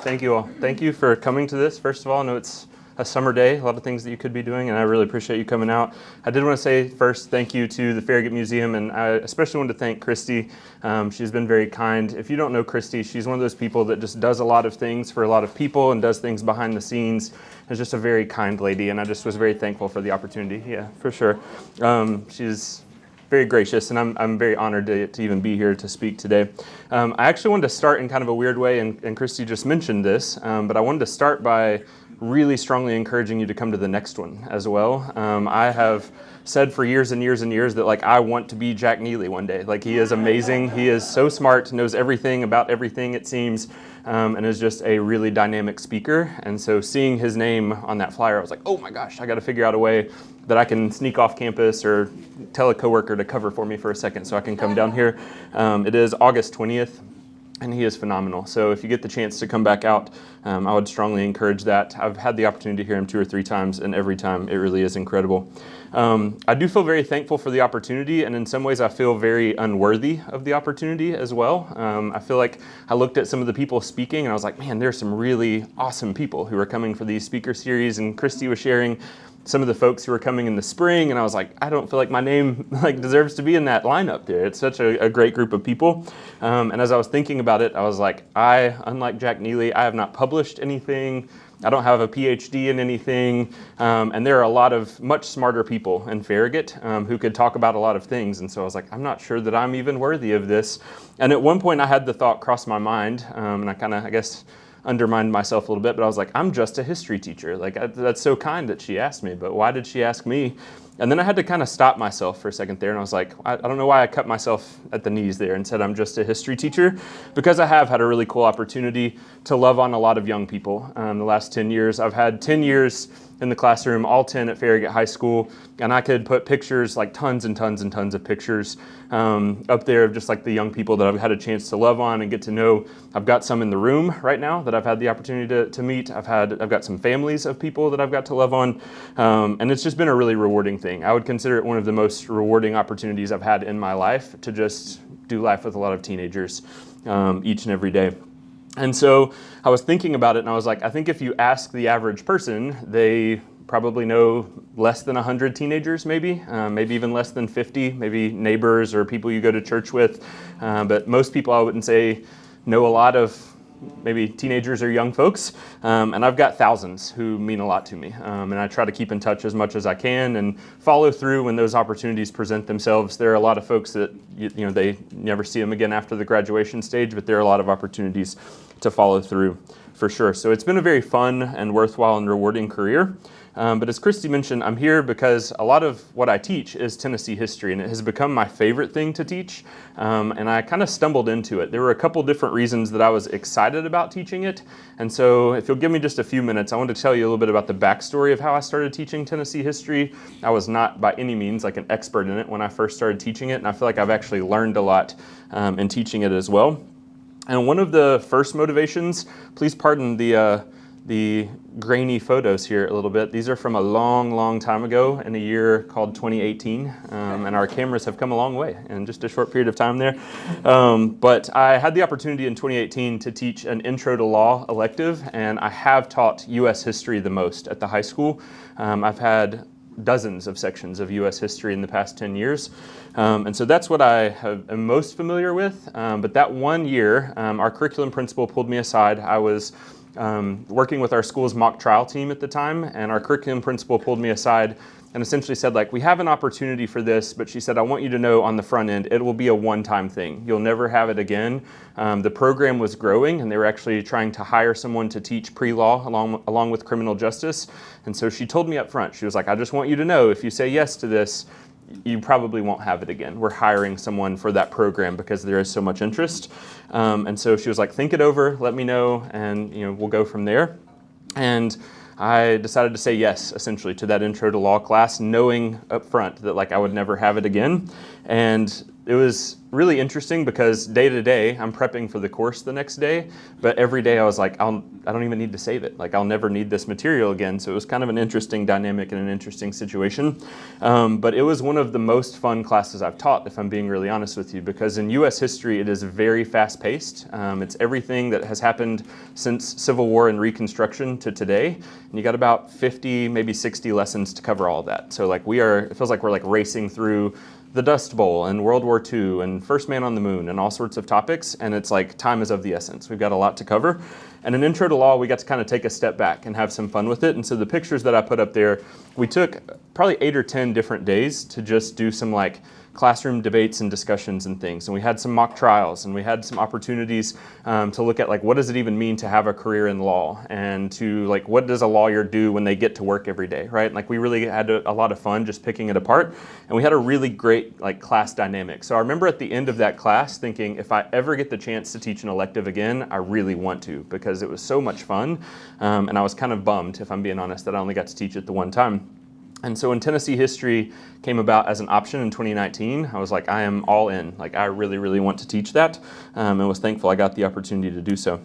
Thank you all. Thank you for coming to this. First of all, I know it's a summer day, a lot of things that you could be doing, and I really appreciate you coming out. I did want to say first thank you to the Farragut Museum, and I especially wanted to thank Christy. She's been very kind. If you don't know Christy, she's one of those people that just does a lot of things for a lot of people and does things behind the scenes. Is just a very kind lady, and I just was very thankful for the opportunity. Yeah, for sure. She's very gracious, and I'm very honored to even be here to speak today. I actually wanted to start in kind of a weird way, and Christy just mentioned this, but I wanted to start by really strongly encouraging you to come to the next one as well. I have said for years and years and years that I want to be Jack Neely one day. He is amazing. He is so smart, knows everything about everything, it seems, and is just a really dynamic speaker. And so seeing his name on that flyer, I was like, oh my gosh, I got to figure out a way that I can sneak off campus or tell a coworker to cover for me for a second so I can come down here. It is August 20th. And he is phenomenal. So if you get the chance to come back out, I would strongly encourage that. I've had the opportunity to hear him 2 or 3 times, and every time it really is incredible. I do feel very thankful for the opportunity, and in some ways I feel very unworthy of the opportunity as well. I feel like I looked at some of the people speaking, and I was like, man, there's some really awesome people who are coming for these speaker series, and Christy was sharing some of the folks who were coming in the spring, and I was like, I don't feel like my name deserves to be in that lineup there. It's such a great group of people. And as I was thinking about it, I was like, unlike Jack Neely, I have not published anything. I don't have a PhD in anything. And there are a lot of much smarter people in Farragut who could talk about a lot of things. And so I was like, I'm not sure that I'm even worthy of this. And at one point I had the thought cross my mind, and I kind of, I guess, undermined myself a little bit, but I was like, I'm just a history teacher. That's so kind that she asked me, but why did she ask me? And then I had to kind of stop myself for a second there, and I was like, I don't know why I cut myself at the knees there and said I'm just a history teacher, because I have had a really cool opportunity to love on a lot of young people. The last 10 years, I've had 10 years in the classroom, all 10 at Farragut High School, and I could put pictures, tons and tons and tons of pictures up there of just the young people that I've had a chance to love on and get to know. I've got some in the room right now that I've had the opportunity to meet. I've got some families of people that I've got to love on, and it's just been a really rewarding thing. I would consider it one of the most rewarding opportunities I've had in my life to just do life with a lot of teenagers each and every day. And so I was thinking about it, and I was like, I think if you ask the average person, they probably know less than 100 teenagers, maybe even less than 50, maybe neighbors or people you go to church with. But most people, I wouldn't say, know a lot of maybe teenagers or young folks. And I've got thousands who mean a lot to me. And I try to keep in touch as much as I can and follow through when those opportunities present themselves. There are a lot of folks that, they never see them again after the graduation stage, but there are a lot of opportunities to follow through for sure. So it's been a very fun and worthwhile and rewarding career. But as Christy mentioned, I'm here because a lot of what I teach is Tennessee history, and it has become my favorite thing to teach. And I kind of stumbled into it. There were a couple different reasons that I was excited about teaching it. And so if you'll give me just a few minutes, I want to tell you a little bit about the backstory of how I started teaching Tennessee history. I was not by any means an expert in it when I first started teaching it, and I feel like I've actually learned a lot in teaching it as well. And one of the first motivations, please pardon the grainy photos here a little bit. These are from a long, long time ago in a year called 2018, and our cameras have come a long way in just a short period of time there. But I had the opportunity in 2018 to teach an Intro to Law elective, and I have taught U.S. history the most at the high school. I've had dozens of sections of U.S. history in the past 10 years. And so that's what I am most familiar with. But that one year, our curriculum principal pulled me aside. I was working with our school's mock trial team at the time, and our curriculum principal pulled me aside and essentially said, we have an opportunity for this, but she said, I want you to know on the front end, it will be a one-time thing. You'll never have it again. The program was growing, and they were actually trying to hire someone to teach pre-law along with criminal justice. And so she told me up front, she was like, I just want you to know, if you say yes to this, you probably won't have it again. We're hiring someone for that program because there is so much interest. And so she was like, think it over, let me know, and we'll go from there. And I decided to say yes, essentially, to that Intro to Law class, knowing up front that I would never have it again. And it was really interesting because day to day I'm prepping for the course the next day, but every day I was like, I don't even need to save it. Like I'll never need this material again. So it was kind of an interesting dynamic and an interesting situation. But it was one of the most fun classes I've taught, if I'm being really honest with you, because in U.S. history it is very fast paced. It's everything that has happened since Civil War and Reconstruction to today. And you got about 50, maybe 60 lessons to cover all of that. So like it feels like we're like racing through the Dust Bowl and World War II and First Man on the Moon and all sorts of topics, and it's like time is of the essence. We've got a lot to cover. And in Intro to Law, we got to kind of take a step back and have some fun with it. And so the pictures that I put up there, we took probably 8 or 10 different days to just do some like classroom debates and discussions and things. And we had some mock trials, and we had some opportunities to look at like, what does it even mean to have a career in law, and to like, what does a lawyer do when they get to work every day, right? Like we really had a lot of fun just picking it apart, and we had a really great like class dynamic. So I remember at the end of that class thinking, if I ever get the chance to teach an elective again, I really want to, because it was so much fun. And I was kind of bummed, if I'm being honest, that I only got to teach it the one time. And so when Tennessee history came about as an option in 2019, I was like, I am all in. Like, I really, really want to teach that, and was thankful I got the opportunity to do so.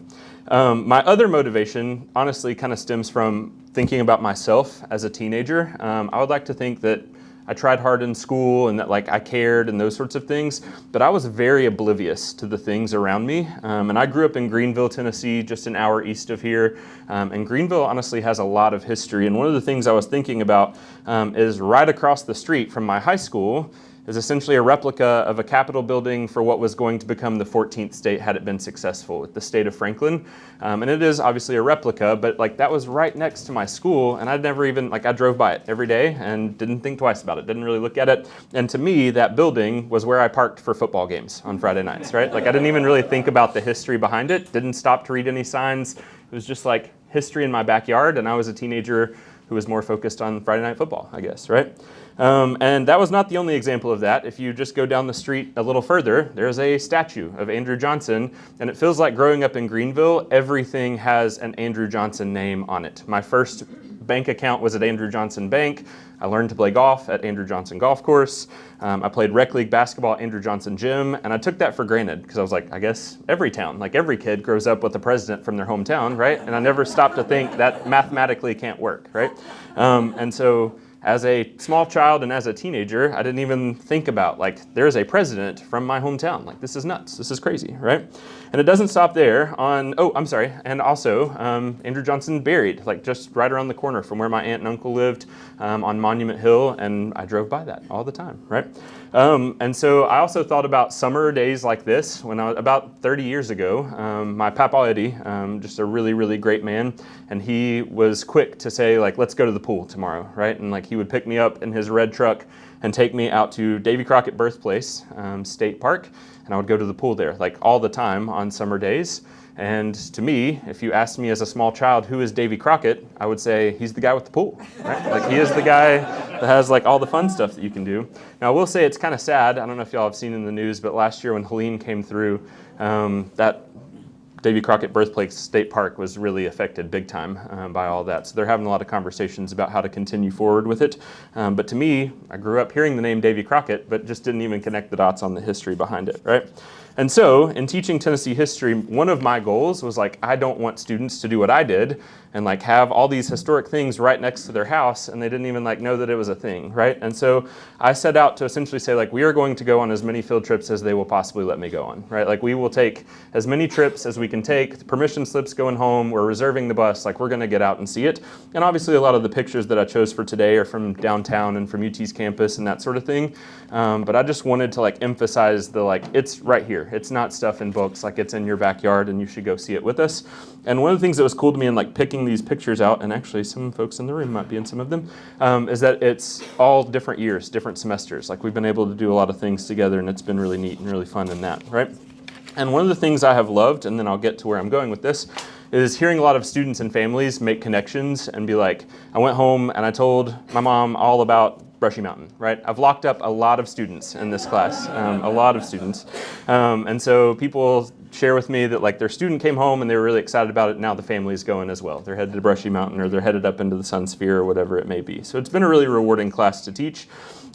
My other motivation, honestly, kind of stems from thinking about myself as a teenager. I would like to think that I tried hard in school and that like I cared and those sorts of things, but I was very oblivious to the things around me. And I grew up in Greenville, Tennessee, just an hour east of here. And Greenville honestly has a lot of history. And one of the things I was thinking about is right across the street from my high school is essentially a replica of a Capitol building for what was going to become the 14th state had it been successful, with the state of Franklin. And it is obviously a replica, but like that was right next to my school, and I'd never even, like I drove by it every day and didn't think twice about it, didn't really look at it. And to me, that building was where I parked for football games on Friday nights, right? Like I didn't even really think about the history behind it, didn't stop to read any signs. It was just like history in my backyard, and I was a teenager who was more focused on Friday night football, I guess, right? And that was not the only example of that. If you just go down the street a little further, there's a statue of Andrew Johnson, and it feels like growing up in Greenville, everything has an Andrew Johnson name on it. My first bank account was at Andrew Johnson Bank. I learned to play golf at Andrew Johnson Golf Course. I played rec league basketball at Andrew Johnson Gym, and I took that for granted because I was like, I guess every town, like every kid grows up with a president from their hometown, right? And I never stopped to think that mathematically can't work, right? And so as a small child and as a teenager, I didn't even think about, like, there's a president from my hometown. Like, this is nuts. This is crazy, right? And it doesn't stop there and also Andrew Johnson buried, like, just right around the corner from where my aunt and uncle lived on Monument Hill, and I drove by that all the time, right? And so I also thought about summer days like this when I was about 30 years ago. My Papa Eddie, just a really, really great man, and he was quick to say, like, let's go to the pool tomorrow, right? And like he would pick me up in his red truck and take me out to Davy Crockett Birthplace State Park, and I would go to the pool there like all the time on summer days. And to me, if you asked me as a small child, who is Davy Crockett, I would say he's the guy with the pool, right? Like he is the guy that has like all the fun stuff that you can do. Now I will say it's kind of sad. I don't know if y'all have seen in the news, but last year when Helene came through, that Davy Crockett Birthplace State Park was really affected big time by all that. So they're having a lot of conversations about how to continue forward with it. But to me, I grew up hearing the name Davy Crockett, but just didn't even connect the dots on the history behind it, right? And so in teaching Tennessee history, one of my goals was like, I don't want students to do what I did and like have all these historic things right next to their house and they didn't even like know that it was a thing, right? And so I set out to essentially say like, we are going to go on as many field trips as they will possibly let me go on, right? Like we will take as many trips as we can take, the permission slips going home, we're reserving the bus, like we're gonna get out and see it. And obviously a lot of the pictures that I chose for today are from downtown and from UT's campus and that sort of thing. But I just wanted to like emphasize the like, it's right here. It's not stuff in books, like it's in your backyard and you should go see it with us. And one of the things that was cool to me in like picking these pictures out, and actually some folks in the room might be in some of them, is that it's all different years, different semesters. Like we've been able to do a lot of things together and it's been really neat and really fun in that, right? And one of the things I have loved, and then I'll get to where I'm going with this, is hearing a lot of students and families make connections and be like, I went home and I told my mom all about Brushy Mountain, right? I've locked up a lot of students in this class, a lot of students. And so people share with me that like their student came home and they were really excited about it. Now the family's going as well. They're headed to Brushy Mountain or they're headed up into the Sun Sphere or whatever it may be. So it's been a really rewarding class to teach.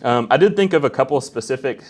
I did think of a couple specific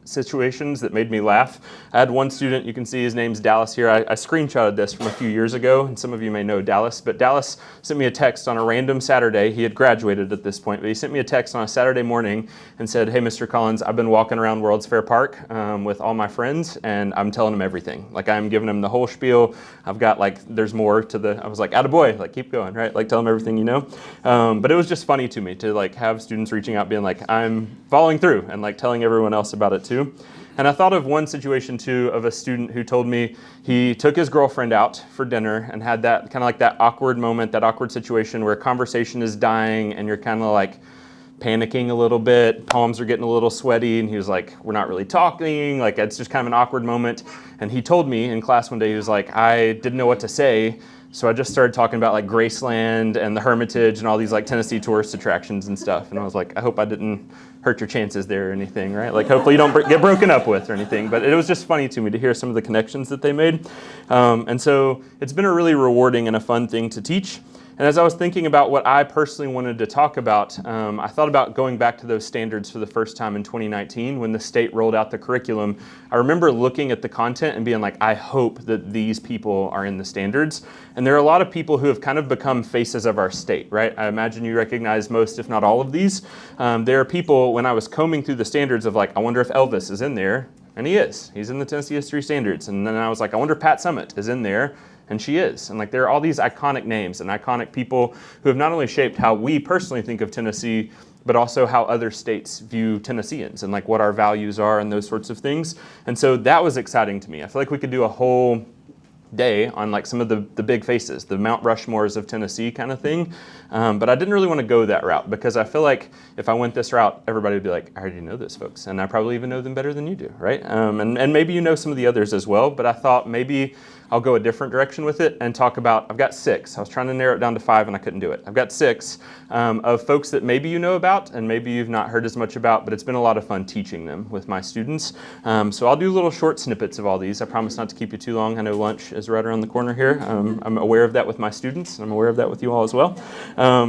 situations that made me laugh. I had one student, you can see his name's Dallas here. I screenshotted this from a few years ago, and some of you may know Dallas, but Dallas sent me a text on a random Saturday. He had graduated at this point, but he sent me a text on a Saturday morning and said, "Hey, Mr. Collins, I've been walking around World's Fair Park with all my friends, and I'm telling them everything. Like, I'm giving them the whole spiel. I've got, like, there's more to the," I was like, "Attaboy, like, keep going," right? Like, tell them everything you know. But it was just funny to me to, like, have students reaching out being like, "I'm following through," and, like, telling everyone else about it too. And I thought of one situation too of a student who told me he took his girlfriend out for dinner and had that kind of like that awkward moment, that awkward situation where conversation is dying and you're kind of like panicking a little bit, palms are getting a little sweaty, and he was like, "We're not really talking," like it's just kind of an awkward moment. And he told me in class one day, he was like, "I didn't know what to say, so I just started talking about like Graceland and the Hermitage and all these like Tennessee tourist attractions and stuff." And I was like, I hope I didn't hurt your chances there or anything, right? Like hopefully you don't get broken up with or anything. But it was just funny to me to hear some of the connections that they made. And so it's been a really rewarding and a fun thing to teach. And as I was thinking about what I personally wanted to talk about, I thought about going back to those standards for the first time in 2019 when the state rolled out the curriculum. I remember looking at the content and being like, I hope that these people are in the standards. And there are a lot of people who have kind of become faces of our state, right? I imagine you recognize most, if not all of these. There are people, when I was combing through the standards of like, I wonder if Elvis is in there. And he is. He's in the Tennessee History Standards. And then I was like, I wonder if Pat Summitt is in there. And she is. And like there are all these iconic names and iconic people who have not only shaped how we personally think of Tennessee, but also how other states view Tennesseans and like what our values are and those sorts of things. And so that was exciting to me. I feel like we could do a whole day on like some of the big faces, the Mount Rushmores of Tennessee kind of thing. But I didn't really want to go that route because I feel like if I went this route, everybody would be like, I already know those folks. And I probably even know them better than you do, right? And maybe you know some of the others as well, but I thought maybe I'll go a different direction with it and talk about, I've got 6. I was trying to narrow it down to 5 and I couldn't do it. I've got 6 of folks that maybe you know about and maybe you've not heard as much about, but it's been a lot of fun teaching them with my students. So I'll do little short snippets of all these. I promise not to keep you too long. I know lunch is right around the corner here. I'm aware of that with my students. I'm aware of that with you all as well.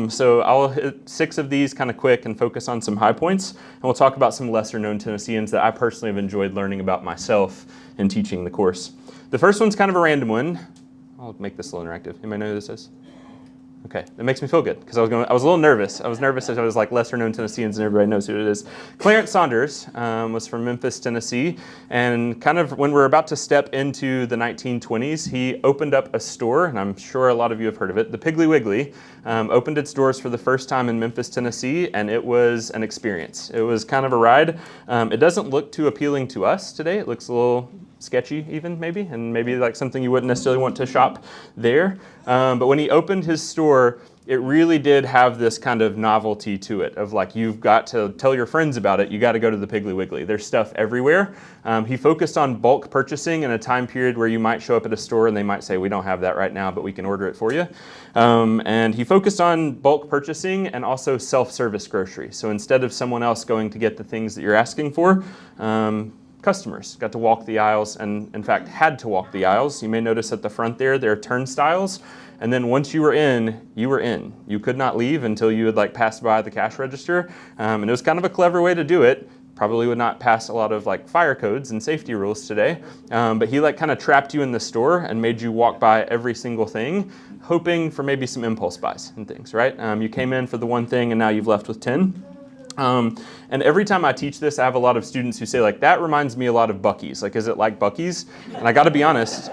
So I'll hit 6 of these kind of quick and focus on some high points. And we'll talk about some lesser known Tennesseans that I personally have enjoyed learning about myself in teaching the course. The first one's kind of a random one. I'll make this a little interactive. Anybody know who this is? Okay, that makes me feel good because I was a little nervous. I was nervous as I was like lesser known Tennesseans and everybody knows who it is. Clarence Saunders was from Memphis, Tennessee, and kind of when we're about to step into the 1920s, he opened up a store, and I'm sure a lot of you have heard of it. The Piggly Wiggly opened its doors for the first time in Memphis, Tennessee, and it was an experience. It was kind of a ride. It doesn't look too appealing to us today. It looks a little sketchy even maybe, and maybe like something you wouldn't necessarily want to shop there. But when he opened his store, it really did have this kind of novelty to it of like, you've got to tell your friends about it. You got to go to the Piggly Wiggly. There's stuff everywhere. He focused on bulk purchasing in a time period where you might show up at a store and they might say, we don't have that right now, but we can order it for you. And he focused on bulk purchasing and also self-service grocery. So instead of someone else going to get the things that you're asking for, customers got to walk the aisles and in fact had to walk the aisles. You may notice at the front there are turnstiles, and then once you were in, you were in. You could not leave until you had like passed by the cash register, and it was kind of a clever way to do it. Probably would not pass a lot of like fire codes and safety rules today, but he like kind of trapped you in the store and made you walk by every single thing, hoping for maybe some impulse buys and things, right? You came in for the one thing and now you've left with 10. And every time I teach this, I have a lot of students who say like, that reminds me a lot of Buc-ee's. Like, is it like Buc-ee's? And I got to be honest,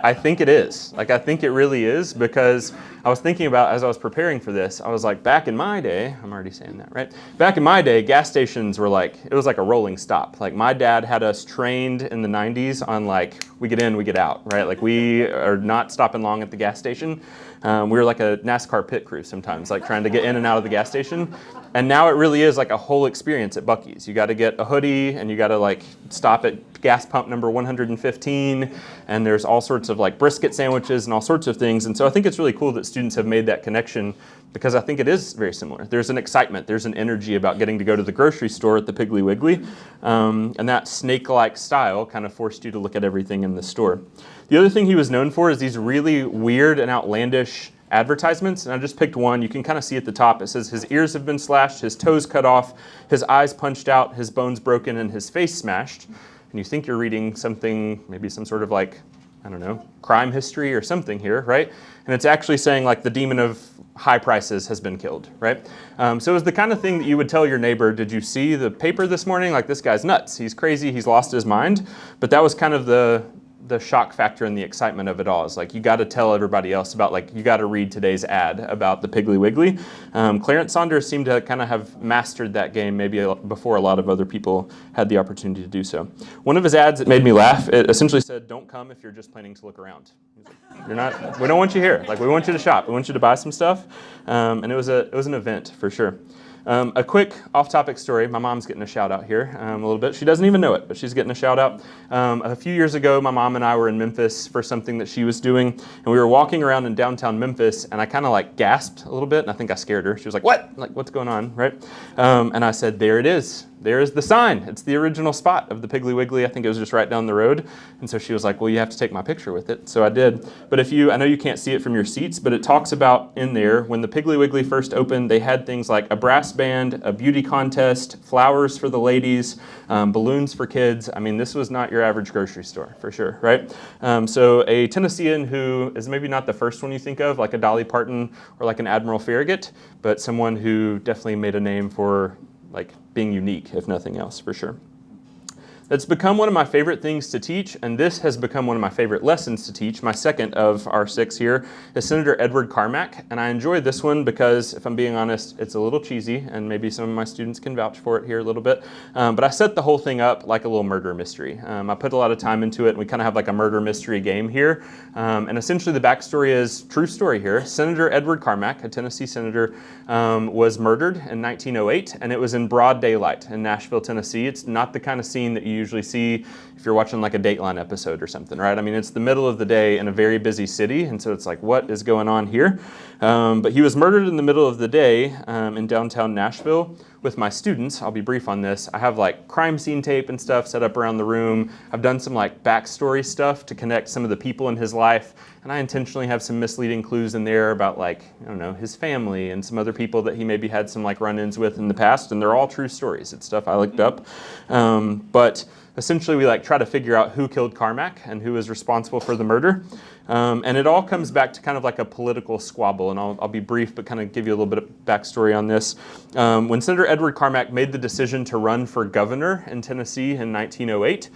I think it is. Like, I think it really is, because I was thinking about, as I was preparing for this, I was like, back in my day, I'm already saying that, right? Back in my day, gas stations were like, it was like a rolling stop. Like, my dad had us trained in the 90s on like, we get in, we get out, right? Like, we are not stopping long at the gas station. We were like a NASCAR pit crew sometimes, like trying to get in and out of the gas station. And now it really is like a whole experience at Buc-ee's. You got to get a hoodie and you got to like stop at gas pump number 115. And there's all sorts of like brisket sandwiches and all sorts of things. And so I think it's really cool that students have made that connection, because I think it is very similar. There's an excitement, there's an energy about getting to go to the grocery store at the Piggly Wiggly. And that snake-like style kind of forced you to look at everything in the store. The other thing he was known for is these really weird and outlandish advertisements, and I just picked one. You can kind of see at the top, it says his ears have been slashed, his toes cut off, his eyes punched out, his bones broken, and his face smashed. And you think you're reading something, maybe some sort of like, I don't know, crime history or something here, right? And it's actually saying like the demon of high prices has been killed, right? So it was the kind of thing that you would tell your neighbor, did you see the paper this morning? Like, this guy's nuts, he's crazy, he's lost his mind. But that was kind of the shock factor and the excitement of it all. Is like, you got to tell everybody else about, like, you got to read today's ad about the Piggly Wiggly. Clarence Saunders seemed to kind of have mastered that game maybe before a lot of other people had the opportunity to do so. One of his ads that made me laugh, it essentially said, don't come if you're just planning to look around. You're not, we don't want you here. Like, we want you to shop. We want you to buy some stuff. And it was an event for sure. A quick off-topic story. My mom's getting a shout out here a little bit. She doesn't even know it, but she's getting a shout out. A few years ago, my mom and I were in Memphis for something that she was doing, and we were walking around in downtown Memphis, and I kind of like gasped a little bit, and I think I scared her. She was like, what? Like, what's going on, right? And I said, there it is. There is the sign. It's the original spot of the Piggly Wiggly. I think it was just right down the road. And so she was like, well, you have to take my picture with it. So I did. But I know you can't see it from your seats, but it talks about in there, when the Piggly Wiggly first opened, they had things like a brass band, a beauty contest, flowers for the ladies, balloons for kids. I mean, this was not your average grocery store, for sure, right? So a Tennessean who is maybe not the first one you think of, like a Dolly Parton or like an Admiral Farragut, but someone who definitely made a name for like being unique, if nothing else, for sure. It's become one of my favorite things to teach, and this has become one of my favorite lessons to teach. My second of our 6 here is Senator Edward Carmack, and I enjoy this one because, if I'm being honest, it's a little cheesy, and maybe some of my students can vouch for it here a little bit, but I set the whole thing up like a little murder mystery. I put a lot of time into it, and we kind of have like a murder mystery game here, and essentially the backstory is, true story here, Senator Edward Carmack, a Tennessee senator, was murdered in 1908, and it was in broad daylight in Nashville, Tennessee. It's not the kind of scene that you usually see if you're watching like a Dateline episode or something, right? I mean, it's the middle of the day in a very busy city, and so it's like, what is going on here? But he was murdered in the middle of the day in downtown Nashville with my students. I'll be brief on this. I have like crime scene tape and stuff set up around the room. I've done some like backstory stuff to connect some of the people in his life, and I intentionally have some misleading clues in there about, like, I don't know, his family and some other people that he maybe had some like run-ins with in the past, and they're all true stories. It's stuff I looked up. But essentially we like try to figure out who killed Carmack and who is responsible for the murder. And it all comes back to kind of like a political squabble, and I'll be brief but kind of give you a little bit of backstory on this. When Senator Edward Carmack made the decision to run for governor in Tennessee in 1908,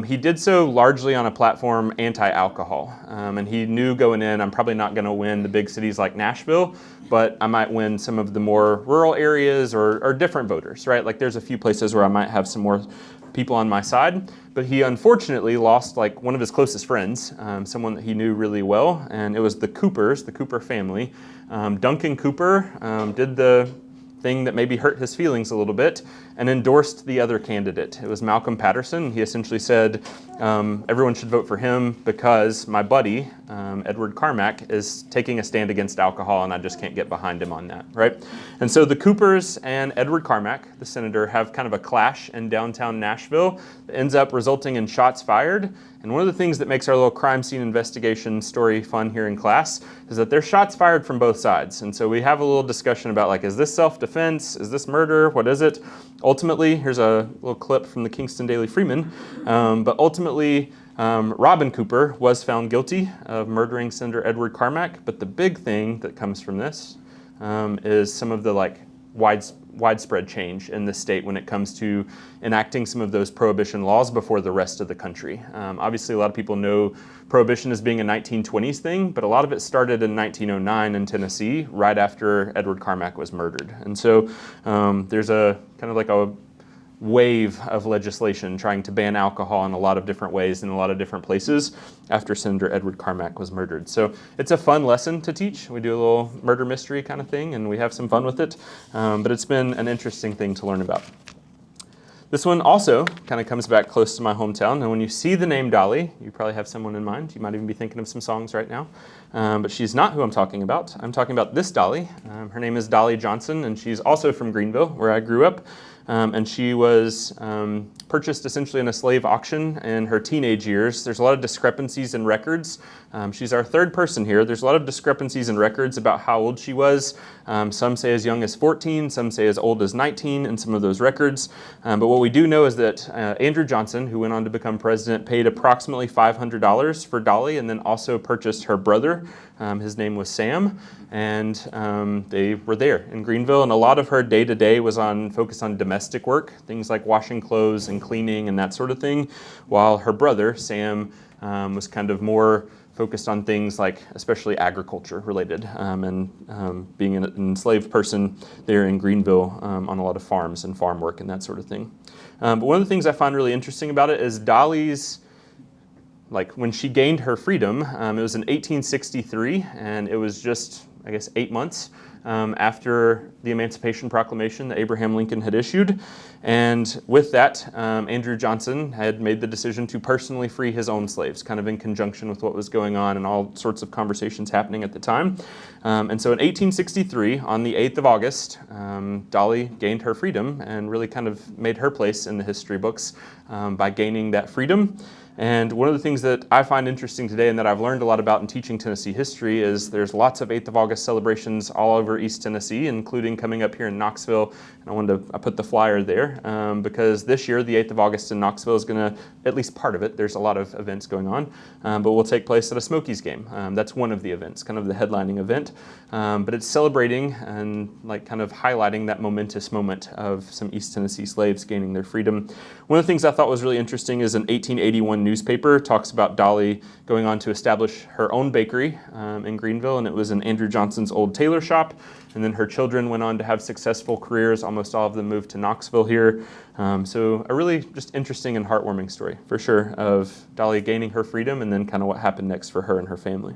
he did so largely on a platform anti-alcohol. And he knew going in, I'm probably not going to win the big cities like Nashville, but I might win some of the more rural areas or different voters, right? Like, there's a few places where I might have some more people on my side, but he unfortunately lost like one of his closest friends, someone that he knew really well, and it was the Coopers, the Cooper family. Duncan Cooper did the thing that maybe hurt his feelings a little bit and endorsed the other candidate. It was Malcolm Patterson. He essentially said, everyone should vote for him because my buddy, Edward Carmack, is taking a stand against alcohol, and I just can't get behind him on that, right? And so the Coopers and Edward Carmack, the senator, have kind of a clash in downtown Nashville that ends up resulting in shots fired. And one of the things that makes our little crime scene investigation story fun here in class is that there's shots fired from both sides. And so we have a little discussion about, like, is this self-defense? Is this murder? What is it? Ultimately, here's a little clip from the Kingston Daily Freeman, but ultimately, Robin Cooper was found guilty of murdering Senator Edward Carmack, but the big thing that comes from this is some of the like widespread change in the state when it comes to enacting some of those prohibition laws before the rest of the country. Obviously, a lot of people know prohibition as being a 1920s thing, but a lot of it started in 1909 in Tennessee, right after Edward Carmack was murdered. And so there's a kind of like a wave of legislation trying to ban alcohol in a lot of different ways in a lot of different places after Senator Edward Carmack was murdered. So it's a fun lesson to teach. We do a little murder mystery kind of thing, and we have some fun with it, but it's been an interesting thing to learn about. This one also kind of comes back close to my hometown, and when you see the name Dolly, you probably have someone in mind. You might even be thinking of some songs right now, but she's not who I'm talking about. I'm talking about this Dolly. Her name is Dolly Johnson, and she's also from Greenville, where I grew up. And she was purchased essentially in a slave auction in her teenage years. There's a lot of discrepancies in records. She's our third person here. There's a lot of discrepancies in records about how old she was. Some say as young as 14, some say as old as 19 in some of those records. But what we do know is that Andrew Johnson, who went on to become president, paid approximately $500 for Dolly and then also purchased her brother. His name was Sam, and they were there in Greenville, and a lot of her day-to-day was focused on domestic work, things like washing clothes and cleaning and that sort of thing, while her brother, Sam, was kind of more focused on things like especially agriculture related and being an enslaved person there in Greenville on a lot of farms and farm work and that sort of thing. But one of the things I find really interesting about it is Dolly's, like when she gained her freedom, it was in 1863, and it was just, I guess, 8 months after the Emancipation Proclamation that Abraham Lincoln had issued. And with that, Andrew Johnson had made the decision to personally free his own slaves, kind of in conjunction with what was going on and all sorts of conversations happening at the time. And so in 1863, on the 8th of August, Dolly gained her freedom and really kind of made her place in the history books by gaining that freedom. And one of the things that I find interesting today and that I've learned a lot about in teaching Tennessee history is there's lots of 8th of August celebrations all over East Tennessee, including coming up here in Knoxville. And I put the flyer there because this year, the 8th of August in Knoxville is going to, at least part of it, there's a lot of events going on, but will take place at a Smokies game. That's one of the events, kind of the headlining event. But it's celebrating and like kind of highlighting that momentous moment of some East Tennessee slaves gaining their freedom. One of the things I thought was really interesting is an 1881 newspaper talks about Dolly going on to establish her own bakery in Greenville, and it was in Andrew Johnson's old tailor shop. And then her children went on to have successful careers. Almost all of them moved to Knoxville here. So a really just interesting and heartwarming story, for sure, of Dolly gaining her freedom and then kind of what happened next for her and her family.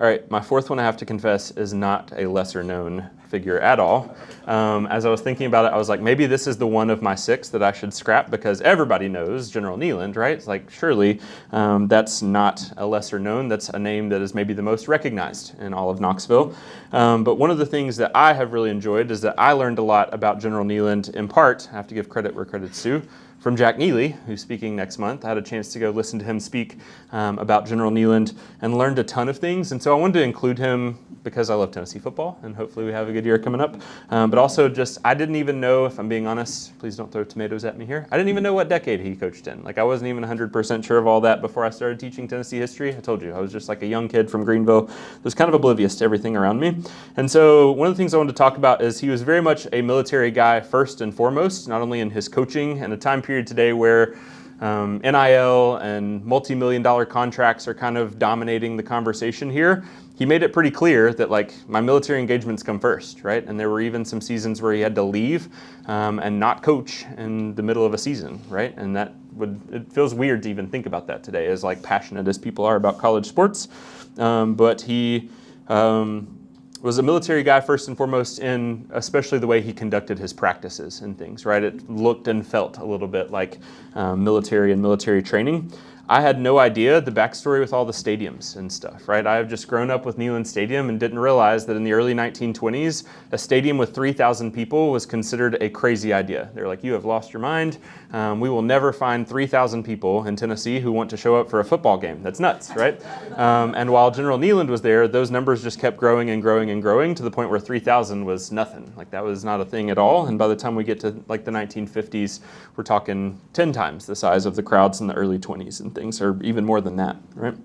All right, my fourth one, I have to confess, is not a lesser known figure at all. As I was thinking about it, I was like, maybe this is the one of my six that I should scrap because everybody knows General Neyland, right? It's like, surely that's not a lesser known. That's a name that is maybe the most recognized in all of Knoxville. But one of the things that I have really enjoyed is that I learned a lot about General Neyland, in part, I have to give credit where credit's due, from Jack Neely, who's speaking next month. I had a chance to go listen to him speak about General Neyland and learned a ton of things. And so I wanted to include him because I love Tennessee football, and hopefully we have a good year coming up. But also just, I didn't even know, if I'm being honest, please don't throw tomatoes at me here. I didn't even know what decade he coached in. Like I wasn't even 100% sure of all that before I started teaching Tennessee history. I told you, I was just like a young kid from Greenville that was kind of oblivious to everything around me. And so one of the things I wanted to talk about is he was very much a military guy first and foremost, not only in his coaching and a time period today where NIL and multi-million-dollar contracts are kind of dominating the conversation here. He made it pretty clear that like my military engagements come first, right? And there were even some seasons where he had to leave and not coach in the middle of a season, right? And it feels weird to even think about that today, as like passionate as people are about college sports. But he was a military guy first and foremost in especially the way he conducted his practices and things, right? It looked and felt a little bit like military and military training. I had no idea the backstory with all the stadiums and stuff, right? I have just grown up with Neyland Stadium and didn't realize that in the early 1920s, a stadium with 3,000 people was considered a crazy idea. They're like, you have lost your mind. We will never find 3,000 people in Tennessee who want to show up for a football game. That's nuts, right? And while General Neyland was there, those numbers just kept growing and growing and growing to the point where 3,000 was nothing. Like that was not a thing at all. And by the time we get to like the 1950s, we're talking 10 times the size of the crowds in the early 20s and things, or even more than that, right?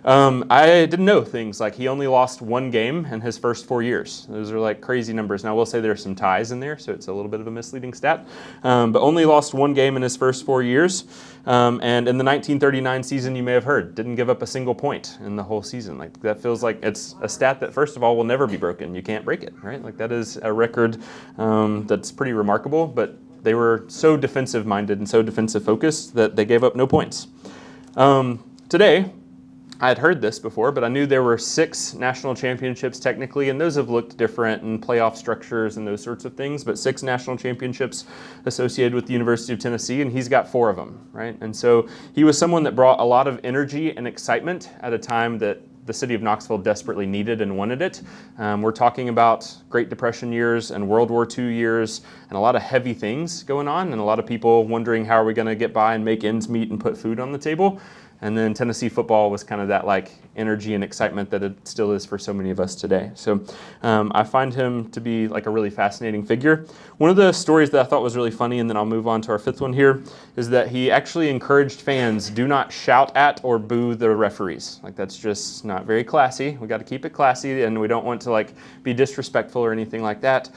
I didn't know things like he only lost one game in his first 4 years. Those are like crazy numbers. Now, I will say there's some ties in there, so it's a little bit of a misleading stat. But only lost one game in his first 4 years. And in the 1939 season, you may have heard, didn't give up a single point in the whole season. Like that feels like it's a stat that, first of all, will never be broken. You can't break it, right? Like that is a record that's pretty remarkable, but they were so defensive-minded and so defensive-focused that they gave up no points. Today, I had heard this before, but I knew there were 6 national championships technically, and those have looked different in playoff structures and those sorts of things, but 6 national championships associated with the University of Tennessee, and he's got 4 of them, right? And so he was someone that brought a lot of energy and excitement at a time that the city of Knoxville desperately needed and wanted it. We're talking about Great Depression years and World War II years and a lot of heavy things going on and a lot of people wondering how are we going to get by and make ends meet and put food on the table. And then Tennessee football was kind of that like energy and excitement that it still is for so many of us today. So I find him to be like a really fascinating figure. One of the stories that I thought was really funny, and then I'll move on to our fifth one here, is that he actually encouraged fans, do not shout at or boo the referees. Like that's just not very classy. We got to keep it classy and we don't want to like be disrespectful or anything like that.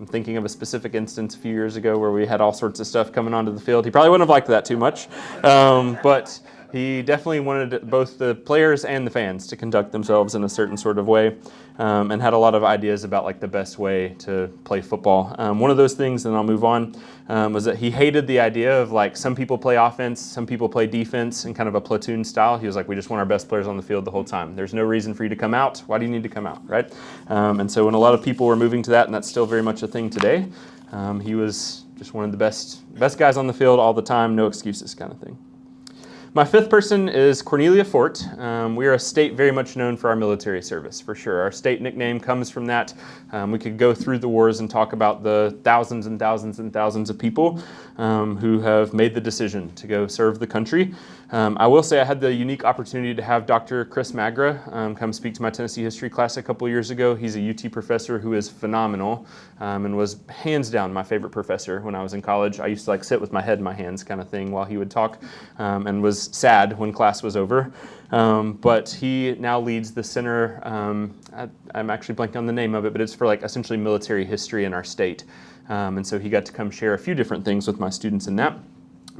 I'm thinking of a specific instance a few years ago where we had all sorts of stuff coming onto the field. He probably wouldn't have liked that too much, but he definitely wanted both the players and the fans to conduct themselves in a certain sort of way, and had a lot of ideas about like the best way to play football. One of those things, and I'll move on, was that he hated the idea of like some people play offense, some people play defense in kind of a platoon style. He was like, we just want our best players on the field the whole time. There's no reason for you to come out. Why do you need to come out, right? And so when a lot of people were moving to that, and that's still very much a thing today, he was just one of the best guys on the field all the time, no excuses kind of thing. My fifth person is Cornelia Fort. We are a state very much known for our military service, for sure. Our state nickname comes from that. We could go through the wars and talk about the thousands and thousands and thousands of people who have made the decision to go serve the country. I will say I had the unique opportunity to have Dr. Chris Magra come speak to my Tennessee history class a couple years ago. He's a UT professor who is phenomenal and was hands down my favorite professor when I was in college. I used to like sit with my head in my hands kind of thing while he would talk, and was sad when class was over. But he now leads the center, I'm actually blanking on the name of it, but it's for like essentially military history in our state. And so he got to come share a few different things with my students in that.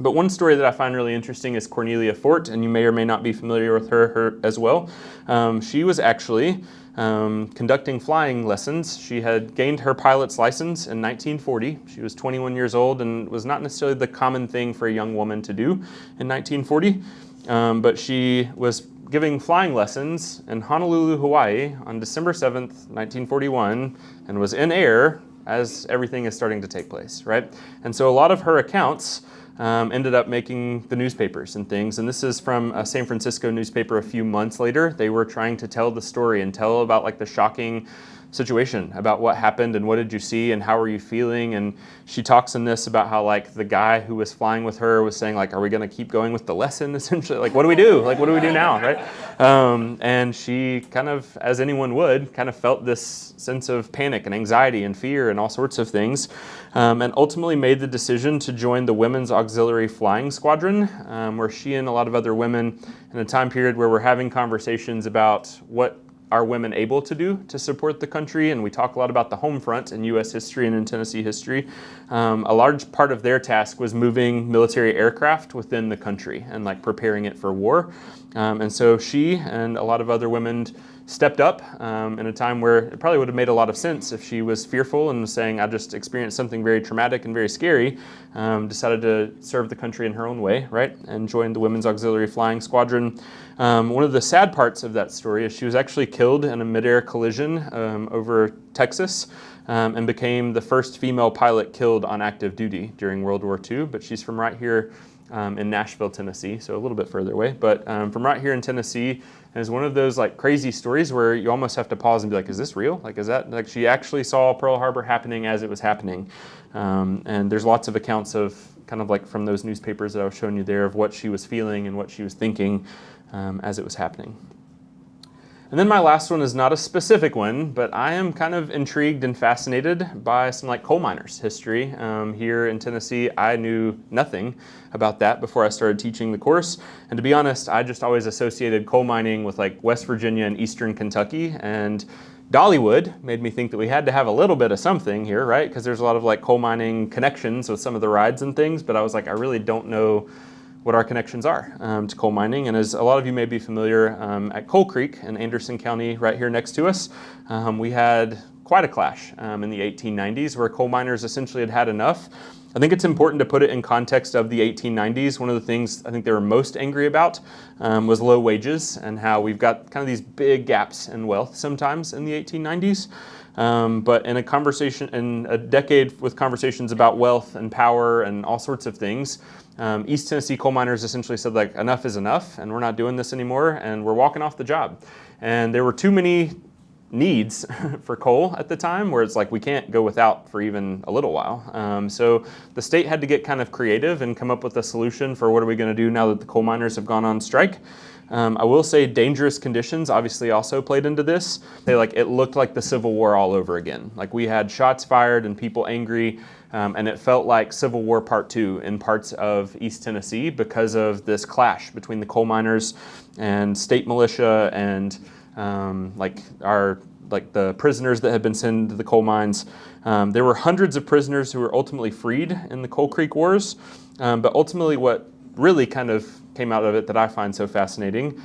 But one story that I find really interesting is Cornelia Fort, and you may or may not be familiar with her as well. She was actually conducting flying lessons. She had gained her pilot's license in 1940. She was 21 years old and was not necessarily the common thing for a young woman to do in 1940. But she was giving flying lessons in Honolulu, Hawaii on December 7th, 1941, and was in air as everything is starting to take place, right? And so a lot of her accounts ended up making the newspapers and things. And this is from a San Francisco newspaper a few months later. They were trying to tell the story and tell about like the shocking situation about what happened and what did you see and how were you feeling. And she talks in this about how like the guy who was flying with her was saying like, are we going to keep going with the lesson essentially? Like, what do we do? Like, what do we do now, right? And she kind of, as anyone would, kind of felt this sense of panic and anxiety and fear and all sorts of things, and ultimately made the decision to join the Women's Auxiliary Flying Squadron, where she and a lot of other women in a time period where we're having conversations about what are women able to do to support the country, and we talk a lot about the home front in U.S. history and in Tennessee history. A large part of their task was moving military aircraft within the country and like preparing it for war. And so she and a lot of other women stepped up in a time where it probably would have made a lot of sense if she was fearful and was saying, I just experienced something very traumatic and very scary, decided to serve the country in her own way, right? And joined the Women's Auxiliary Flying Squadron. One of the sad parts of that story is she was actually killed in a midair collision over Texas, and became the first female pilot killed on active duty during World War II. But she's from right here in Nashville, Tennessee, so a little bit further away. But from right here in Tennessee, and it's one of those like crazy stories where you almost have to pause and be like, is this real? Like, is that, like she actually saw Pearl Harbor happening as it was happening. And there's lots of accounts of kind of like from those newspapers that I was showing you there of what she was feeling and what she was thinking as it was happening. And then my last one is not a specific one, but I am kind of intrigued and fascinated by some like coal miners' history here in Tennessee. I knew nothing about that before I started teaching the course. And to be honest, I just always associated coal mining with like West Virginia and Eastern Kentucky. And Dollywood made me think that we had to have a little bit of something here, right? Because there's a lot of like coal mining connections with some of the rides and things, but I was like, I really don't know what our connections are to coal mining. And as a lot of you may be familiar, at Coal Creek in Anderson County, right here next to us, we had quite a clash in the 1890s where coal miners essentially had had enough I think it's important to put it in context of the 1890s. One of the things I think they were most angry about was low wages and how we've got kind of these big gaps in wealth sometimes in the 1890s. But in a decade with conversations about wealth and power and all sorts of things, East Tennessee coal miners essentially said, like, enough is enough, and we're not doing this anymore, and we're walking off the job. And there were too many needs for coal at the time where it's like we can't go without for even a little while. So the state had to get kind of creative and come up with a solution for what are we going to do now that the coal miners have gone on strike. I will say dangerous conditions obviously also played into this. It looked like the Civil War all over again. Like we had shots fired and people angry, and it felt like Civil War Part 2 in parts of East Tennessee because of this clash between the coal miners and state militia and the prisoners that had been sent to the coal mines. There were hundreds of prisoners who were ultimately freed in the Coal Creek Wars, but ultimately what really kind of came out of it that I find so fascinating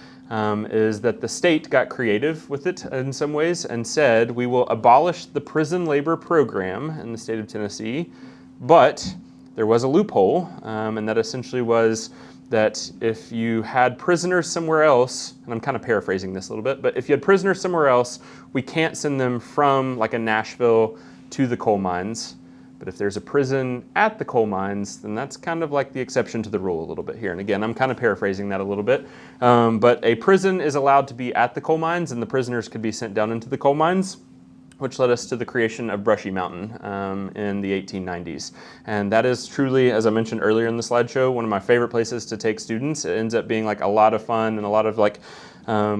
is that the state got creative with it in some ways and said, we will abolish the prison labor program in the state of Tennessee, but there was a loophole, and that essentially was that if you had prisoners somewhere else, and I'm kind of paraphrasing this a little bit, but if you had prisoners somewhere else, we can't send them from like a Nashville to the coal mines. But if there's a prison at the coal mines, then that's kind of like the exception to the rule a little bit here. And again, I'm kind of paraphrasing that a little bit. But a prison is allowed to be at the coal mines, and the prisoners could be sent down into the coal mines, which led us to the creation of Brushy Mountain in the 1890s. And that is truly, as I mentioned earlier in the slideshow, one of my favorite places to take students. It ends up being like a lot of fun and a lot of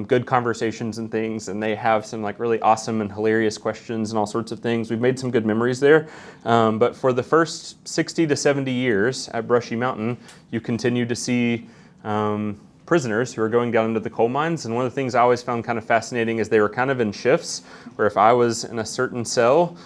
good conversations and things, and they have some like really awesome and hilarious questions and all sorts of things. We've made some good memories there. But for the first 60 to 70 years at Brushy Mountain, you continue to see prisoners who are going down into the coal mines. And one of the things I always found kind of fascinating is they were kind of in shifts, where if I was in a certain cell,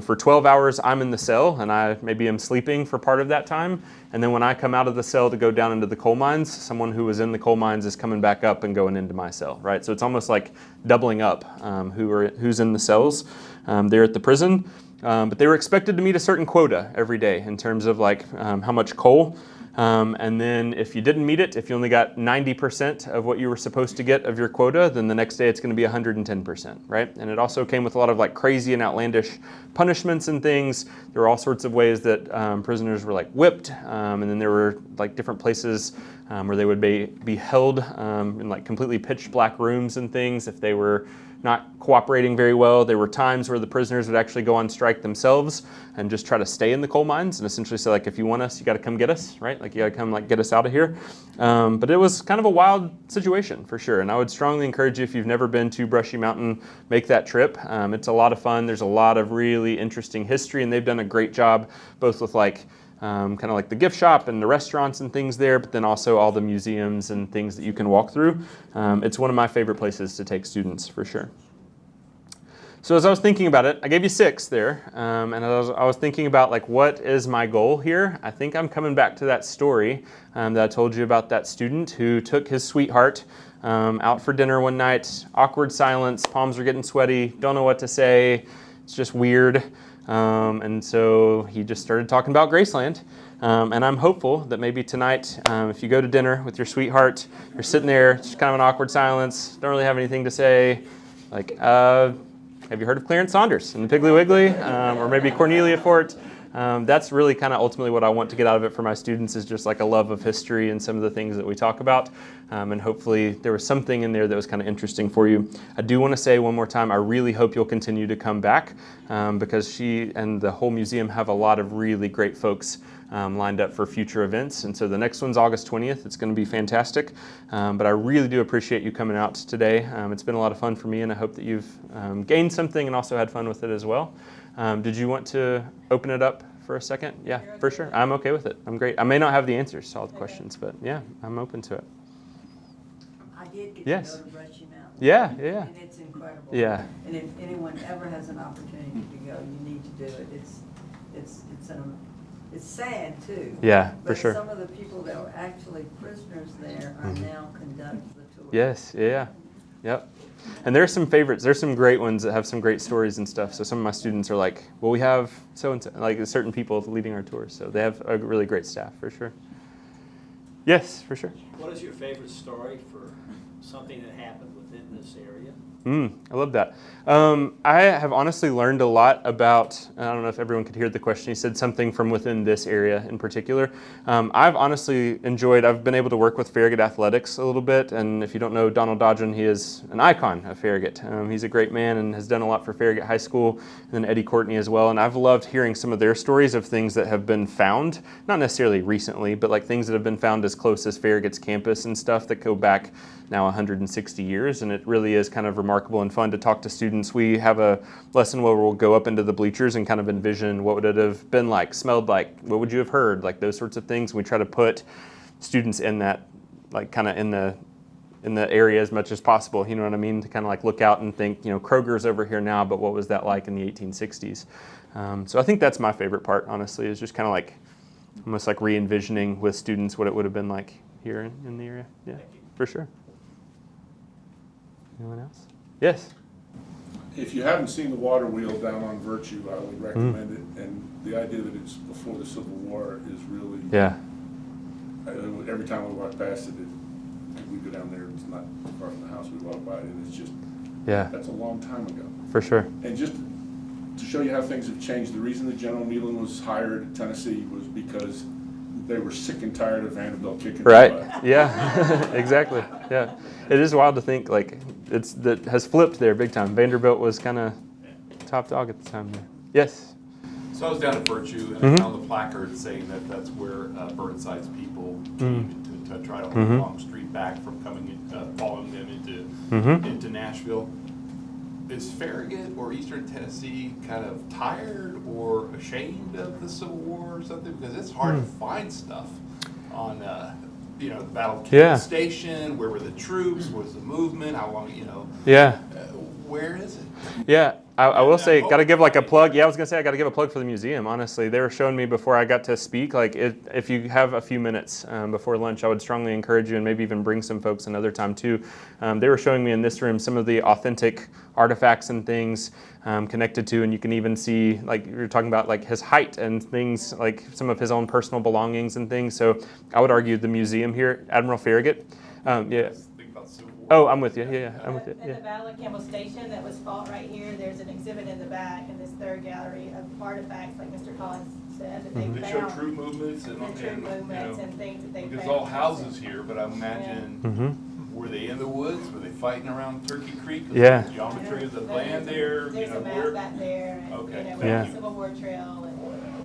for 12 hours I'm in the cell and I maybe am sleeping for part of that time. And then when I come out of the cell to go down into the coal mines, someone who was in the coal mines is coming back up and going into my cell, right? So it's almost like doubling up who's in the cells there at the prison. But they were expected to meet a certain quota every day in terms of how much coal. And then if you didn't meet it, if you only got 90% of what you were supposed to get of your quota, then the next day it's going to be 110%, right? And it also came with a lot of crazy and outlandish punishments and things. There were all sorts of ways that prisoners were whipped, and then there were different places where they would be held in completely pitch black rooms and things if they were not cooperating very well. There were times where the prisoners would actually go on strike themselves and just try to stay in the coal mines and essentially say, if you want us, you got to come get us, right? You got to come get us out of here. But it was kind of a wild situation for sure. And I would strongly encourage you, if you've never been to Brushy Mountain, make that trip. It's a lot of fun. There's a lot of really interesting history, and they've done a great job both with the gift shop and the restaurants and things there, but then also all the museums and things that you can walk through. It's one of my favorite places to take students for sure. So as I was thinking about it, I gave you 6 there, and I was thinking about what is my goal here. I think I'm coming back to that story that I told you about that student who took his sweetheart out for dinner one night, awkward silence, palms are getting sweaty, don't know what to say, it's just weird. And so he just started talking about Graceland. And I'm hopeful that maybe tonight, if you go to dinner with your sweetheart, you're sitting there, it's just kind of an awkward silence, don't really have anything to say, have you heard of Clarence Saunders and the Piggly Wiggly? Or maybe Cornelia Fort? That's really kind of ultimately what I want to get out of it for my students, is just a love of history and some of the things that we talk about. And hopefully there was something in there that was kind of interesting for you. I do want to say one more time, I really hope you'll continue to come back because she and the whole museum have a lot of really great folks lined up for future events. And so the next one's August 20th. It's going to be fantastic. But I really do appreciate you coming out today. It's been a lot of fun for me, and I hope that you've gained something and also had fun with it as well. Did you want to open it up for a second? Yeah, for sure. I'm okay with it. I'm great. I may not have the answers to all the questions, but yeah, I'm open to it. I did get Yes. to go to Brushy Mountain. Yeah. And it's incredible. Yeah. And if anyone ever has an opportunity to go, you need to do it. It's sad too. Yeah, for But sure. some of the people that were actually prisoners there are now conducting the tour. Yes, yeah. Yep. And there's some favorites. There's some great ones that have some great stories and stuff. So some of my students are like, well, we have so-and-so, like certain people leading our tours. So they have a really great staff, for sure. Yes, for sure. What is your favorite story for something that happened within this area? I love that. I have honestly learned a lot about, I don't know if everyone could hear the question, he said something from within this area in particular. I've honestly enjoyed, I've been able to work with Farragut athletics a little bit, and if you don't know Donald Dodgen, he is an icon of Farragut. He's a great man and has done a lot for Farragut High School, and then Eddie Courtney as well, and I've loved hearing some of their stories of things that have been found, not necessarily recently, but like things that have been found as close as Farragut's campus and stuff that go back now 160 years, and it really is kind of remarkable and fun to talk to students. We have a lesson where we'll go up into the bleachers and kind of envision what would it have been like, smelled like, what would you have heard, like those sorts of things. We try to put students in that, like kind of in the area as much as possible, you know what I mean, to kind of like look out and think, you know, Kroger's over here now, but what was that like in the 1860s? So I think that's my favorite part, honestly, is just kind of like almost like re-envisioning with students what it would have been like here in the area. Yeah, for sure. Anyone else? Yes. If you haven't seen the water wheel down on Virtue, I would recommend it. And the idea that it's before the Civil War is really, Yeah. Every time we walk past it, we go down there, it's not far from the house, we walk by it, and it's just, Yeah, that's a long time ago. for sure. And just to show you how things have changed, the reason that General Nealon was hired at Tennessee was because they were sick and tired of Vanderbilt kicking their butt. Right. Yeah. Exactly. Yeah. It is wild to think like that has flipped there big time. Vanderbilt was kind of top dog at the time there. Yes. So I was down at Virtue and I found the placard saying that that's where Burnside's people came to try to hold Longstreet back from coming in, following them into Nashville. Is Farragut or Eastern Tennessee kind of tired or ashamed of the Civil War or something? Because it's hard to find stuff on, the Battle of Kansas Station. Where were the troops? What was the movement? How long, Yeah. Where is it? Yeah. I will say, got to give like a plug. Yeah, I was going to say, I got to give a plug for the museum, honestly. They were showing me before I got to speak, like if you have a few minutes before lunch, I would strongly encourage you and maybe even bring some folks another time too. They were showing me in this room some of the authentic artifacts and things connected to, and you can even see, like you're talking about like his height and things, like some of his own personal belongings and things. So I would argue the museum here, Admiral Farragut. Yeah. Oh, I'm with you. Yeah, I'm with you. In the Battle of Campbell Station that was fought right here, there's an exhibit in the back in this third gallery of artifacts, like Mr. Collins said, that they They found. show troop movements and troop movements and things that they found. There's all houses here, but I imagine, were they in the woods? Were they fighting around Turkey Creek? Yeah. The geometry of the land there? There's a map back there, and, Okay. with Yeah. the Civil War Trail. And,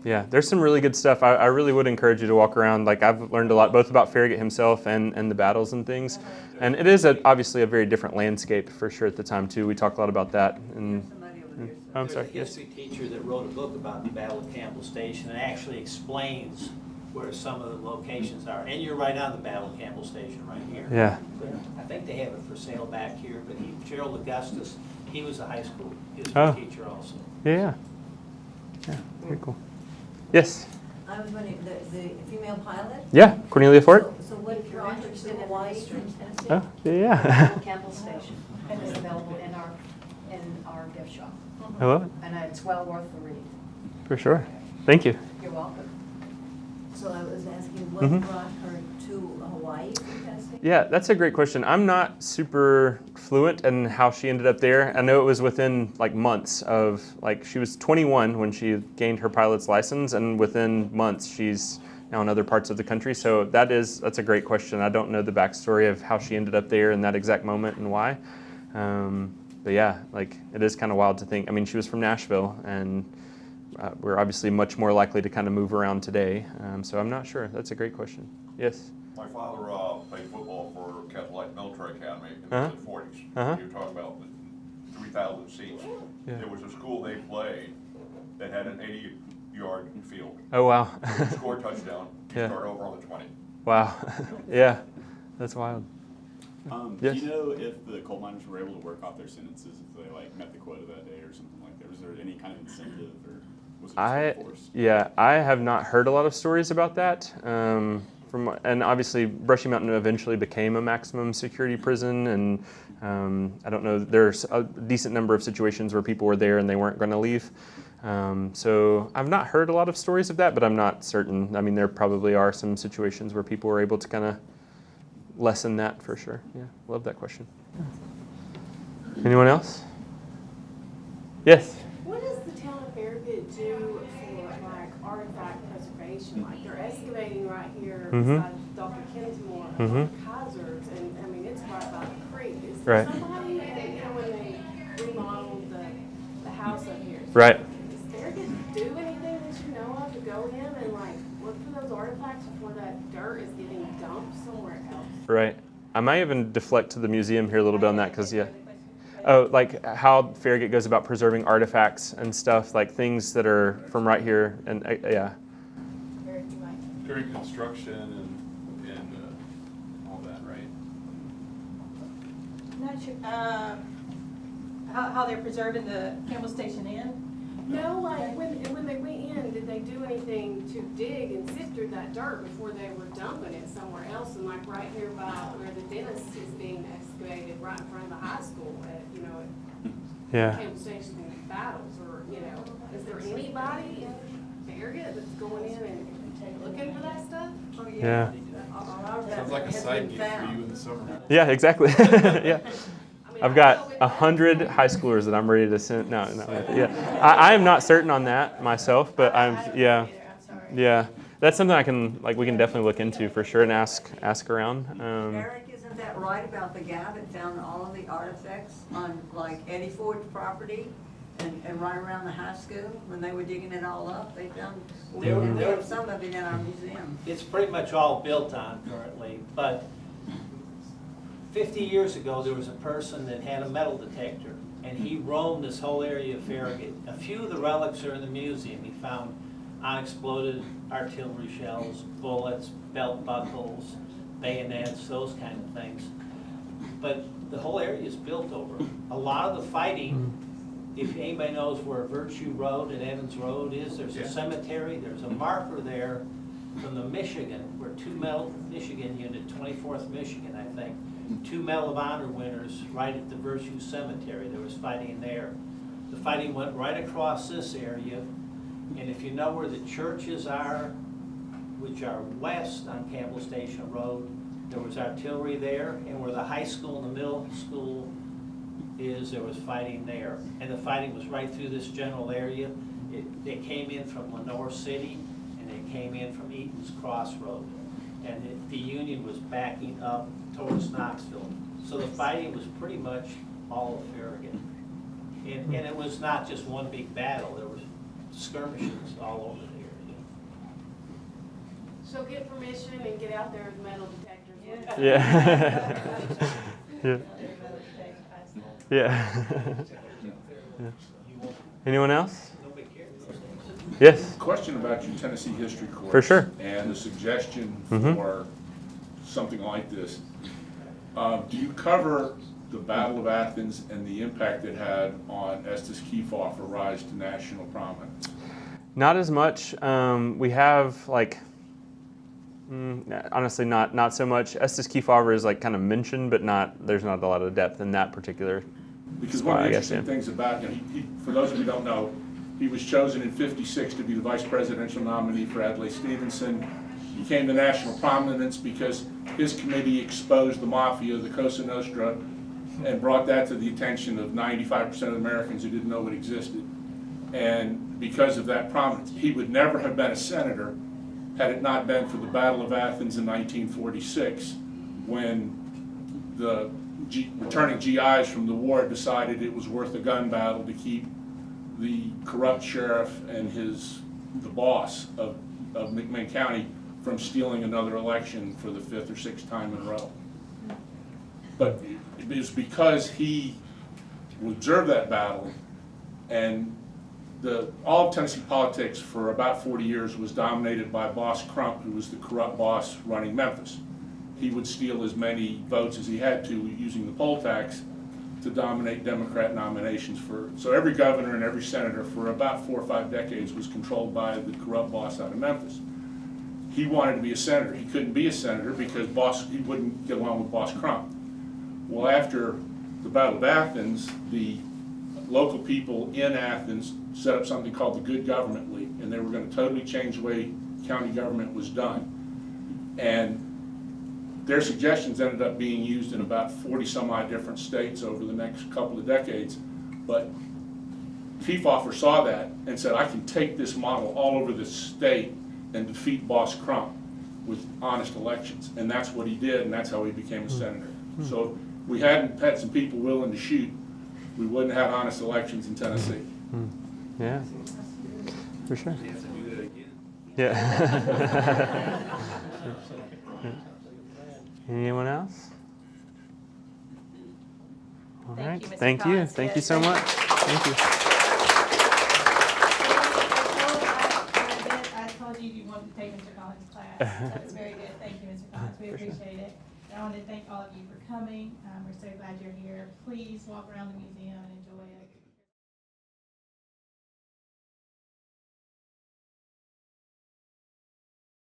Yeah, there's some really good stuff. I really would encourage you to walk around. Like I've learned a lot both about Farragut himself and the battles and things. And it is obviously a very different landscape for sure at the time too. We talked a lot about that. And Somebody over there. I'm There's a sorry. Yes. history teacher that wrote a book about the Battle of Campbell Station and actually explains where some of the locations are. And you're right on the Battle of Campbell Station right here. Yeah. But I think they have it for sale back here, but Gerald Augustus, he was a high school Oh. history teacher also. Yeah. Yeah. Very cool. Yes. I was wondering, the female pilot? Yeah. Cornelia Fort. So what If you're interested in Hawaii? history in Tennessee, Oh, yeah. Campbell Station is available in our gift shop. I love it. And it's well worth the read. For sure. Thank you. You're welcome. So I was asking, what Mhm. brought her to Hawaii from Tennessee? Yeah, that's a great question. I'm not super fluent in how she ended up there. I know it was within like months of, like she was 21 when she gained her pilot's license, and within months she's now in other parts of the country. So that's a great question. I don't know the backstory of how she ended up there in that exact moment and why. But yeah, like it is kind of wild to think. I mean, she was from Nashville, and we're obviously much more likely to kind of move around today. So I'm not sure. That's a great question. Yes. My father played football for Catholic Military Academy in Uh-huh. the 40s. Uh-huh. You're talking about the 3,000 seats. Yeah. There was a school they played that had an 80-yard field. Oh, wow. Score a touchdown, you Yeah. start over on the 20. Wow. Yeah, that's wild. Do Yes. you know if the coal miners were able to work off their sentences if they like met the quota that day or something like that? Was there any kind of incentive or was it just full force? Yeah, I have not heard a lot of stories about that. and obviously Brushy Mountain eventually became a maximum security prison, and I don't know, there's a decent number of situations where people were there and they weren't going to leave. So I've not heard a lot of stories of that, but I'm not certain. I mean, there probably are some situations where people were able to kind of lessen that for sure. Yeah, love that question. Anyone else? Yes? What does the town of Farragut do for like artifact preservation? Like they're excavating right here beside Dr. Kinsmore, Kaiser's, and I mean, it's right by the creek. Is there Right. somebody, you know, when they remodeled the house up here? Right. Does Farragut do anything that you know of to go in and like look for those artifacts before that dirt is getting dumped somewhere else? Right. I might even deflect to the museum here a little bit on that, because yeah. Oh, like how Farragut goes about preserving artifacts and stuff, like things that are from right here, and yeah. During construction and all that, right? Not sure, how they're preserving the Campbell Station Inn? No, like when they went in, did they do anything to dig and sift through that dirt before they were dumping it somewhere else? And like right here by where the dentist is being excavated, right in front of the high school, at, you know, at Yeah. Campbell Station Battles, or, you know, is there anybody in Farragut that's going in and looking for that stuff? Oh, Yeah. Sounds like a side gig for you in the summer. Yeah, exactly. Yeah. I mean, I've I got know it- 100 high schoolers that I'm ready to send. No, yeah. I am not certain on that myself, but I I'm, don't know yeah. either, I'm sorry. Yeah. That's something we can definitely look into for sure and ask around. Eric, isn't that right about the guy that found all of the artifacts on like Eddie Ford's property and right around the high school when they were digging it all up? They found, we have some of it in our museum. It's pretty much all built on currently, but 50 years ago, there was a person that had a metal detector, and he roamed this whole area of Farragut. A few of the relics are in the museum. He found unexploded artillery shells, bullets, belt buckles, bayonets, those kind of things. But the whole area is built over. A lot of the fighting, if anybody knows where Virtue Road and Evans Road is, there's a cemetery, there's a marker there from the Michigan, where Michigan Unit, 24th Michigan, I think, 2 Medal of Honor winners right at the Virtue Cemetery. There was fighting there. The fighting went right across this area, and if you know where the churches are, which are west on Campbell Station Road, there was artillery there, and where the high school and the middle school is, there was fighting there. And the fighting was right through this general area. They came in from Lenore City, and they came in from Eaton's Crossroad. And the Union was backing up towards Knoxville. So the fighting was pretty much all of Farragut. And it was not just one big battle. There was skirmishes all over the area. So get permission and get out there with metal detectors. Yeah. Yeah. Yeah. Yeah. Anyone else? Nobody cared those days. Yes. Question about your Tennessee history course. For sure. And the suggestion Mhm. for something like this. Do you cover the Battle of Athens and the impact it had on Estes Kefauver rise to national prominence? Not as much. We have like, honestly, not so much. Estes Kefauver is like kind of mentioned, but there's not a lot of depth in that particular. Because one of I the guess, interesting yeah. things about him, for those of you who don't know, he was chosen in '56 to be the vice presidential nominee for Adlai Stevenson. He came to national prominence because his committee exposed the mafia, the Cosa Nostra, and brought that to the attention of 95% of Americans who didn't know it existed. And because of that prominence, he would never have been a senator had it not been for the Battle of Athens in 1946, when the returning GIs from the war decided it was worth a gun battle to keep the corrupt sheriff and the boss of McMinn County from stealing another election for the 5th or 6th time in a row. But it was because he observed that battle, and all of Tennessee politics for about 40 years was dominated by Boss Crump, who was the corrupt boss running Memphis. He would steal as many votes as he had to using the poll tax to dominate Democrat nominations so every governor and every senator for about 4 or 5 decades was controlled by the corrupt boss out of Memphis. he wanted to be a senator. He couldn't be a senator because he wouldn't get along with Boss Crump. Well, after the Battle of Athens, the local people in Athens set up something called the Good Government League, and they were going to totally change the way county government was done. And their suggestions ended up being used in about 40 some odd different states over the next couple of decades. But Kefauver saw that and said, I can take this model all over the state and defeat Boss Crump with honest elections. And that's what he did, and that's how he became a senator. So if we hadn't had some people willing to shoot, we wouldn't have honest elections in Tennessee. Yeah, for sure. You have to do that again. Yeah. Anyone else? All Thank right. you, Mr. Thank you. Collins. Thank you Yes, so thank much. Thank you. I told you wanted to take Mr. Collins' class. That was very good. Thank you, Mr. Collins. We appreciate it. And I want to thank all of you for coming. We're so glad you're here. Please walk around the museum and enjoy